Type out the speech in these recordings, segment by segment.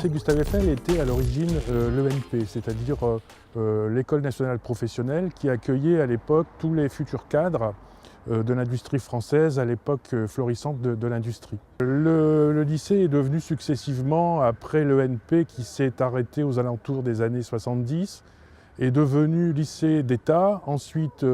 lycée Gustave Eiffel était à l'origine l'ENP, c'est-à-dire l'École nationale professionnelle qui accueillait à l'époque tous les futurs cadres de l'industrie française, à l'époque florissante de l'industrie. Le lycée est devenu successivement, après l'ENP qui s'est arrêté aux alentours des années 70, est devenu lycée d'État, ensuite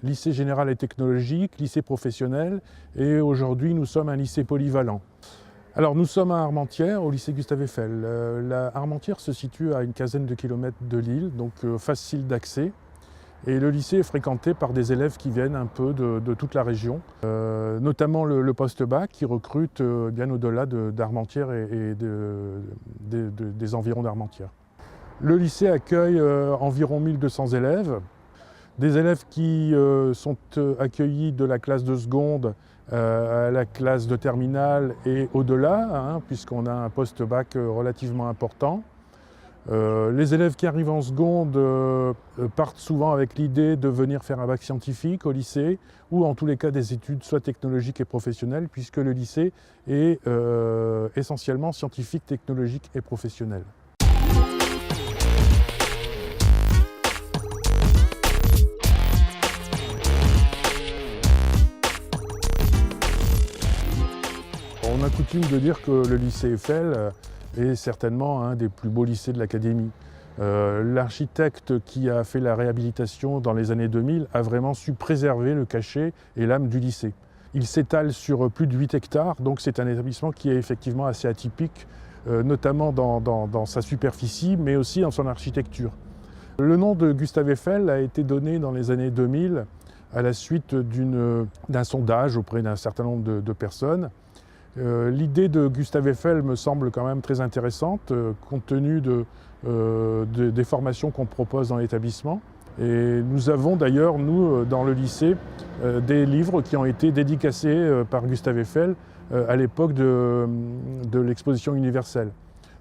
lycée général et technologique, lycée professionnel, et aujourd'hui nous sommes un lycée polyvalent. Alors nous sommes à Armentières, au lycée Gustave Eiffel. Armentières se situe à une quinzaine de kilomètres de Lille, donc facile d'accès. Et le lycée est fréquenté par des élèves qui viennent un peu de toute la région, notamment le post-bac qui recrute bien au-delà d'Armentières et des environs d'Armentières. Le lycée accueille environ 1200 élèves, des élèves qui sont accueillis de la classe de seconde à la classe de terminale et au-delà, puisqu'on a un post-bac relativement important. Les élèves qui arrivent en seconde partent souvent avec l'idée de venir faire un bac scientifique au lycée ou en tous les cas des études soit technologiques et professionnelles puisque le lycée est essentiellement scientifique, technologique et professionnel. On a coutume de dire que le lycée Eiffel est certainement un des plus beaux lycées de l'académie. L'architecte qui a fait la réhabilitation dans les années 2000 a vraiment su préserver le cachet et l'âme du lycée. Il s'étale sur plus de 8 hectares, donc c'est un établissement qui est effectivement assez atypique, notamment dans sa superficie, mais aussi dans son architecture. Le nom de Gustave Eiffel a été donné dans les années 2000 à la suite d'un sondage auprès d'un certain nombre de personnes. L'idée de Gustave Eiffel me semble quand même très intéressante, compte tenu des formations qu'on propose dans l'établissement. Et nous avons d'ailleurs, nous, dans le lycée, des livres qui ont été dédicacés par Gustave Eiffel à l'époque de l'exposition universelle.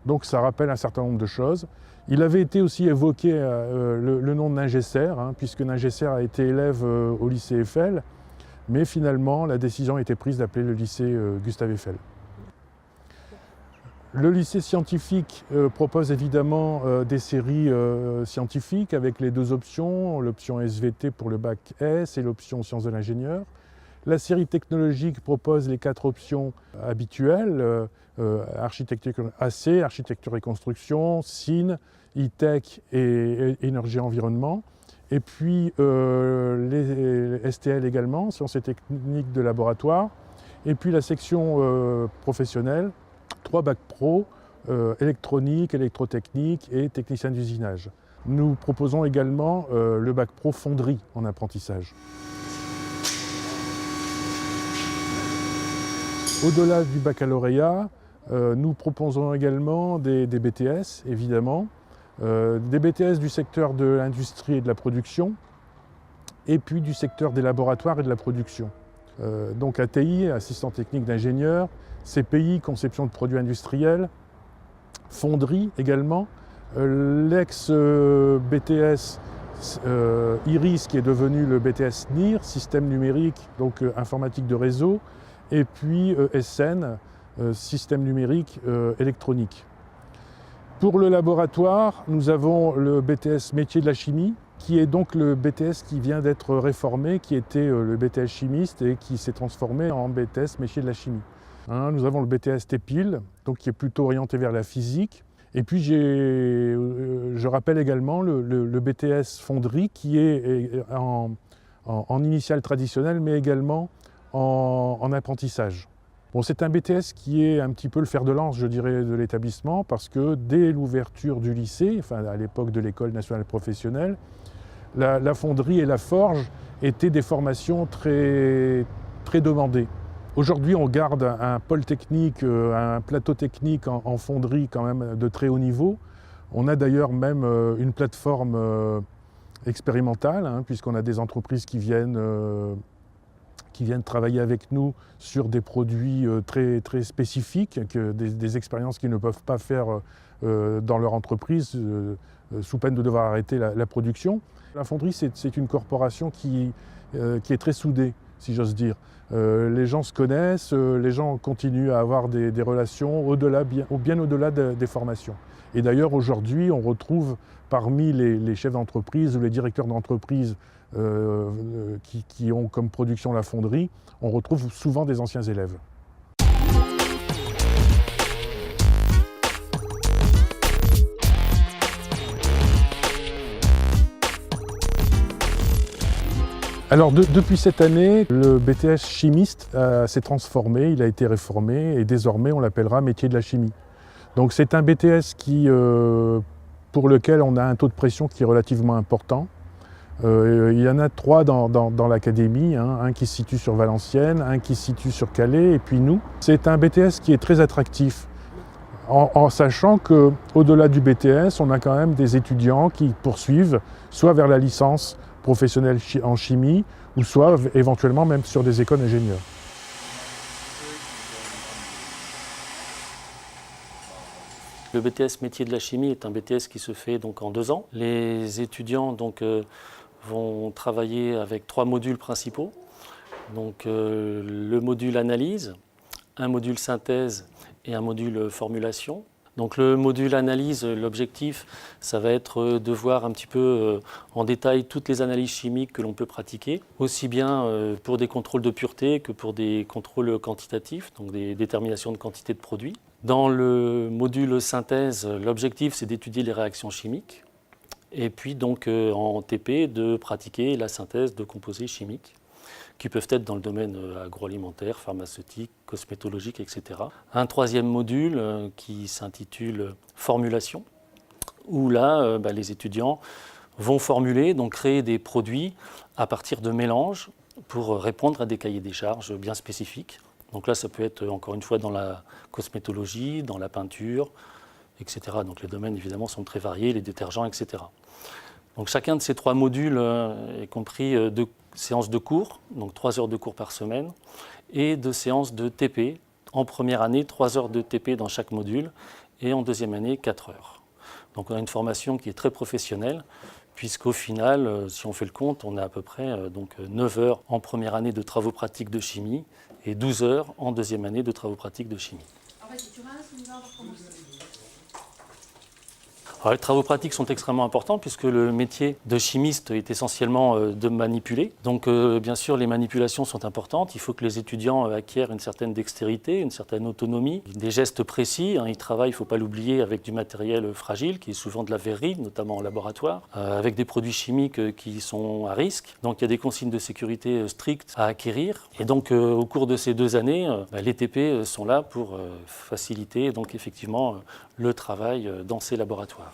Donc ça rappelle un certain nombre de choses. Il avait été aussi évoqué le nom de Ningesser, puisque Ningesser a été élève au lycée Eiffel. Mais finalement, la décision a été prise d'appeler le lycée Gustave Eiffel. Le lycée scientifique propose évidemment des séries scientifiques avec les deux options, l'option SVT pour le bac S et l'option sciences de l'ingénieur. La série technologique propose les 4 options habituelles, architecture AC, architecture et construction, SIN, E-Tech et énergie-environnement. Et puis les STL également, sciences et techniques de laboratoire. Et puis la section professionnelle, 3 bacs pro, électronique, électrotechnique et technicien d'usinage. Nous proposons également le bac pro fonderie en apprentissage. Au-delà du baccalauréat, nous proposons également des BTS, évidemment. Des BTS du secteur de l'industrie et de la production, et puis du secteur des laboratoires et de la production. Donc ATI, assistant technique d'ingénieur, CPI, conception de produits industriels, fonderie également, l'ex-BTS IRIS qui est devenu le BTS NIR, système numérique, donc informatique de réseau, et puis SN, système numérique électronique. Pour le laboratoire, nous avons le BTS métier de la chimie, qui est donc le BTS qui vient d'être réformé, qui était le BTS chimiste et qui s'est transformé en BTS métier de la chimie. Nous avons le BTS TEPIL, donc qui est plutôt orienté vers la physique. Et puis je rappelle également le BTS fonderie, qui est en initiale traditionnelle, mais également en apprentissage. Bon, c'est un BTS qui est un petit peu le fer de lance, je dirais, de l'établissement, parce que dès l'ouverture du lycée, enfin à l'époque de l'École nationale professionnelle, la fonderie et la forge étaient des formations très, très demandées. Aujourd'hui, on garde un pôle technique, un plateau technique en fonderie quand même de très haut niveau. On a d'ailleurs même une plateforme expérimentale, puisqu'on a des entreprises qui viennent travailler avec nous sur des produits très, très spécifiques, des expériences qu'ils ne peuvent pas faire dans leur entreprise, sous peine de devoir arrêter la production. La fonderie, c'est une corporation qui est très soudée. si j'ose dire. Les gens se connaissent, les gens continuent à avoir des relations bien au-delà des formations. Et d'ailleurs, aujourd'hui, on retrouve parmi les chefs d'entreprise ou les directeurs d'entreprise qui ont comme production la fonderie, on retrouve souvent des anciens élèves. Alors depuis cette année, le BTS chimiste s'est transformé, il a été réformé et désormais on l'appellera métier de la chimie. Donc c'est un BTS pour lequel on a un taux de pression qui est relativement important. Il y en a 3 dans l'académie, hein, un qui se situe sur Valenciennes, un qui se situe sur Calais et puis nous. C'est un BTS qui est très attractif en sachant qu'au-delà du BTS, on a quand même des étudiants qui poursuivent soit vers la licence professionnelle en chimie ou soit éventuellement même sur des écoles d'ingénieurs. Le BTS métier de la chimie est un BTS qui se fait donc en 2 ans. Les étudiants donc, vont travailler avec 3 modules principaux. Donc, le module analyse, un module synthèse et un module formulation. Donc le module analyse, l'objectif, ça va être de voir un petit peu en détail toutes les analyses chimiques que l'on peut pratiquer, aussi bien pour des contrôles de pureté que pour des contrôles quantitatifs, donc des déterminations de quantité de produits. Dans le module synthèse, l'objectif, c'est d'étudier les réactions chimiques, et puis donc en TP, de pratiquer la synthèse de composés chimiques, qui peuvent être dans le domaine agroalimentaire, pharmaceutique, cosmétologique, etc. Un 3e module qui s'intitule Formulation, où là, les étudiants vont formuler, donc créer des produits à partir de mélanges pour répondre à des cahiers des charges bien spécifiques. Donc là, ça peut être encore une fois dans la cosmétologie, dans la peinture, etc. Donc les domaines évidemment sont très variés, les détergents, etc. Donc chacun de ces 3 modules est compris de séances de cours, donc 3 heures de cours par semaine, et de séances de TP. En première année, 3 heures de TP dans chaque module, et en deuxième année, 4 heures. Donc on a une formation qui est très professionnelle, puisqu'au final, si on fait le compte, on a à peu près 9 heures en première année de travaux pratiques de chimie, et 12 heures en deuxième année de travaux pratiques de chimie. Alors, les travaux pratiques sont extrêmement importants puisque le métier de chimiste est essentiellement de manipuler. Donc bien sûr les manipulations sont importantes. Il faut que les étudiants acquièrent une certaine dextérité, une certaine autonomie, des gestes précis. Ils travaillent, il ne faut pas l'oublier, avec du matériel fragile qui est souvent de la verrerie, notamment en laboratoire, avec des produits chimiques qui sont à risque. Donc il y a des consignes de sécurité strictes à acquérir. Et donc au cours de ces 2 années, les TP sont là pour faciliter donc effectivement le travail dans ces laboratoires.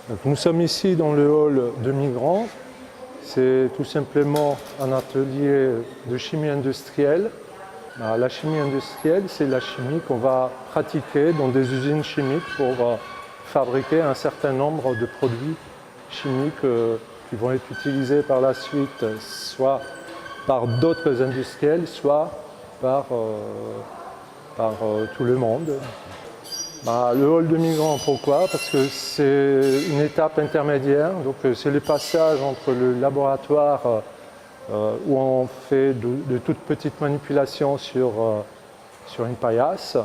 Donc nous sommes ici dans le hall de migrants. C'est tout simplement un atelier de chimie industrielle. La chimie industrielle, c'est la chimie qu'on va pratiquer dans des usines chimiques pour fabriquer un certain nombre de produits chimiques qui vont être utilisés par la suite, soit par d'autres industriels, soit par tout le monde. Le hall de migrants, pourquoi? Parce que c'est une étape intermédiaire, donc c'est le passage entre le laboratoire où on fait de toutes petites manipulations sur une paillasse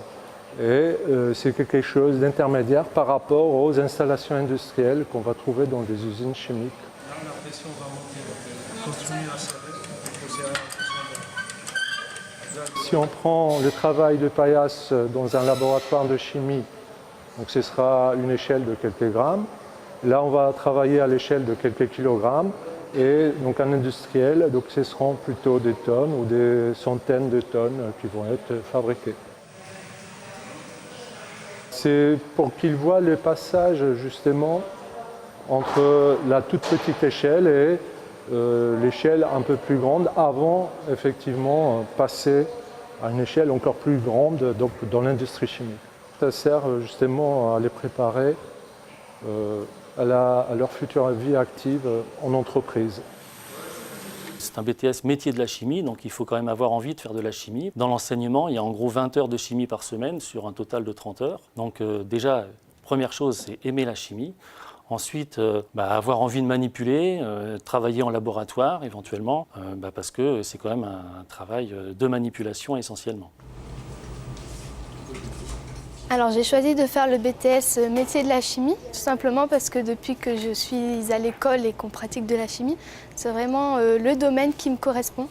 et c'est quelque chose d'intermédiaire par rapport aux installations industrielles qu'on va trouver dans des usines chimiques. Là, la pression va monter, donc continuer à serrer. Si on prend le travail de paillasse dans un laboratoire de chimie, donc ce sera une échelle de quelques grammes. Là, on va travailler à l'échelle de quelques kilogrammes. Et donc un industriel, donc ce seront plutôt des tonnes ou des centaines de tonnes qui vont être fabriquées. C'est pour qu'ils voient le passage justement entre la toute petite échelle et l'échelle un peu plus grande avant effectivement passer à une échelle encore plus grande donc dans l'industrie chimique. Ça sert justement à les préparer à leur future vie active en entreprise. C'est un BTS métier de la chimie, donc il faut quand même avoir envie de faire de la chimie. Dans l'enseignement, il y a en gros 20 heures de chimie par semaine sur un total de 30 heures. Donc déjà, première chose, c'est aimer la chimie. Ensuite, avoir envie de manipuler, travailler en laboratoire éventuellement, parce que c'est quand même un travail de manipulation essentiellement. Alors j'ai choisi de faire le BTS métier de la chimie, tout simplement parce que depuis que je suis à l'école et qu'on pratique de la chimie, c'est vraiment le domaine qui me correspond.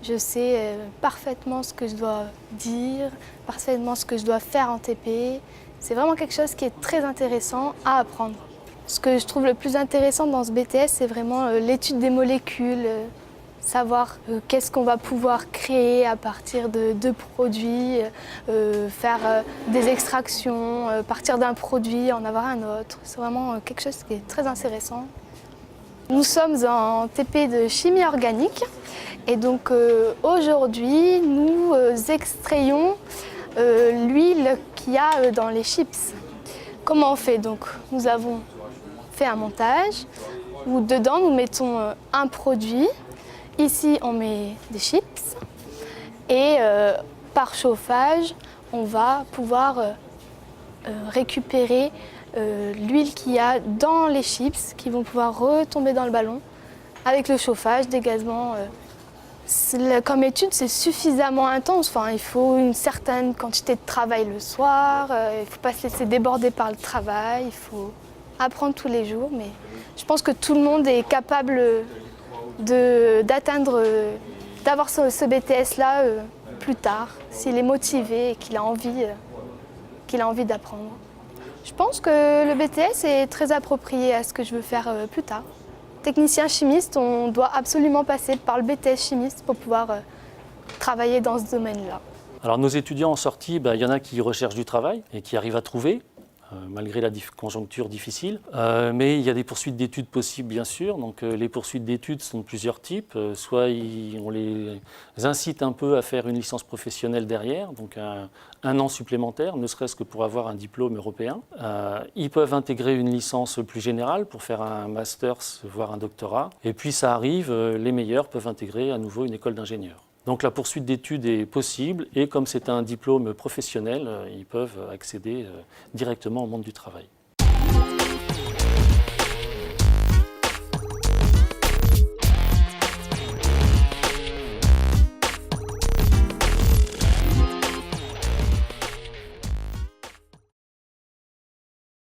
Je sais parfaitement ce que je dois dire, parfaitement ce que je dois faire en TP. C'est vraiment quelque chose qui est très intéressant à apprendre. Ce que je trouve le plus intéressant dans ce BTS, c'est vraiment l'étude des molécules, savoir qu'est-ce qu'on va pouvoir créer à partir de produits, faire des extractions, partir d'un produit, en avoir un autre. C'est vraiment quelque chose qui est très intéressant. Nous sommes en TP de chimie organique et donc aujourd'hui nous extrayons l'huile qu'il y a dans les chips. Comment on fait donc? Nous avons fait un montage où dedans nous mettons un produit. Ici, on met des chips et par chauffage, on va pouvoir récupérer l'huile qu'il y a dans les chips qui vont pouvoir retomber dans le ballon. Avec le chauffage, dégazement, comme étude, c'est suffisamment intense. Enfin, il faut une certaine quantité de travail le soir, il ne faut pas se laisser déborder par le travail, il faut apprendre tous les jours. Mais je pense que tout le monde est capable d'atteindre, d'avoir ce BTS-là plus tard, s'il est motivé et qu'il a envie d'apprendre. Je pense que le BTS est très approprié à ce que je veux faire plus tard. Technicien chimiste, on doit absolument passer par le BTS chimiste pour pouvoir travailler dans ce domaine-là. Alors nos étudiants en sortie, il y en a qui recherchent du travail et qui arrivent à trouver, malgré la conjoncture difficile. Mais il y a des poursuites d'études possibles, bien sûr. Donc les poursuites d'études sont de plusieurs types. Soit on les incite un peu à faire une licence professionnelle derrière, donc un an supplémentaire, ne serait-ce que pour avoir un diplôme européen. Ils peuvent intégrer une licence plus générale pour faire un master, voire un doctorat. Et puis ça arrive, les meilleurs peuvent intégrer à nouveau une école d'ingénieur. Donc la poursuite d'études est possible et comme c'est un diplôme professionnel, ils peuvent accéder directement au monde du travail.